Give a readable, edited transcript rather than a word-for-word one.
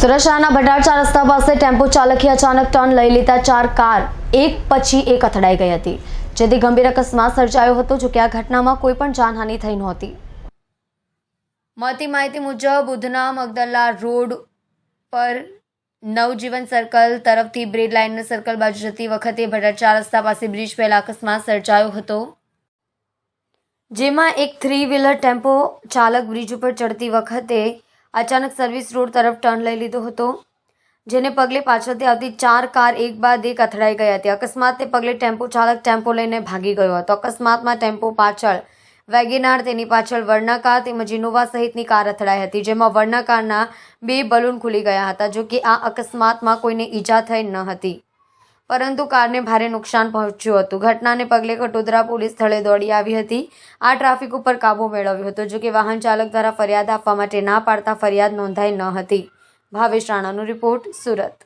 સુરત શહેરના ભટાર રસ્તા પાસે ટેમ્પો ચાલકે અચાનક ટર્ન લઈ લેતા 4 કાર એક પછી એક અથડાઈ ગઈ હતી, જેથી ગંભીર અકસ્માત સર્જાયો હતો। જો કે આ ઘટનામાં કોઈ પણ જાનહાનિ થઈ નહોતી। મળતી માહિતી મુજબ ઉધના મગદલ્લા રોડ પર નવજીવન સર્કલ તરફથી બ્રેડ લાઇન સર્કલ બાજુ જતી વખતે ભટાર રસ્તા પાસે બ્રિજ પહેલા અકસ્માત સર્જાયો હતો, જેમાં એક 3 વ્હીલર ટેમ્પો ચાલક બ્રિજ ઉપર ચડતી વખતે અચાનક સર્વિસ રોડ તરફ ટર્ન લઈ લીધો હતો, જેને પગલે પાછળથી આવતી 4 કાર એક બાદ એક અથડાઈ ગઈ હતી। અકસ્માતને પગલે ટેમ્પો ચાલક ટેમ્પો લઈને ભાગી ગયો હતો। અકસ્માતમાં ટેમ્પો પાછળ વેગેનાર, તેની પાછળ વર્ના કાર તેમજ ઇનોવા સહિતની કાર અથડાઈ હતી, જેમાં વર્ના કારના 2 બલૂન ખુલી ગયા હતા। જો કે આ અકસ્માતમાં કોઈને ઈજા થઈ ન હતી, પરંતુ કારને ભારે નુકસાન પહોંચ્યું હતું। ઘટનાને પગલે કટોદરા પોલીસ સ્થળે દોડી આવી હતી। આ ટ્રાફિક ઉપર કાબુ મેળવ્યો હતો। જો કે વાહન ચાલક દ્વારા ફરિયાદ આપવા માટે ના પાડતા ફરિયાદ નોંધાઈ ન હતી। ભાવેશ રાણાનો રિપોર્ટ, સુરત।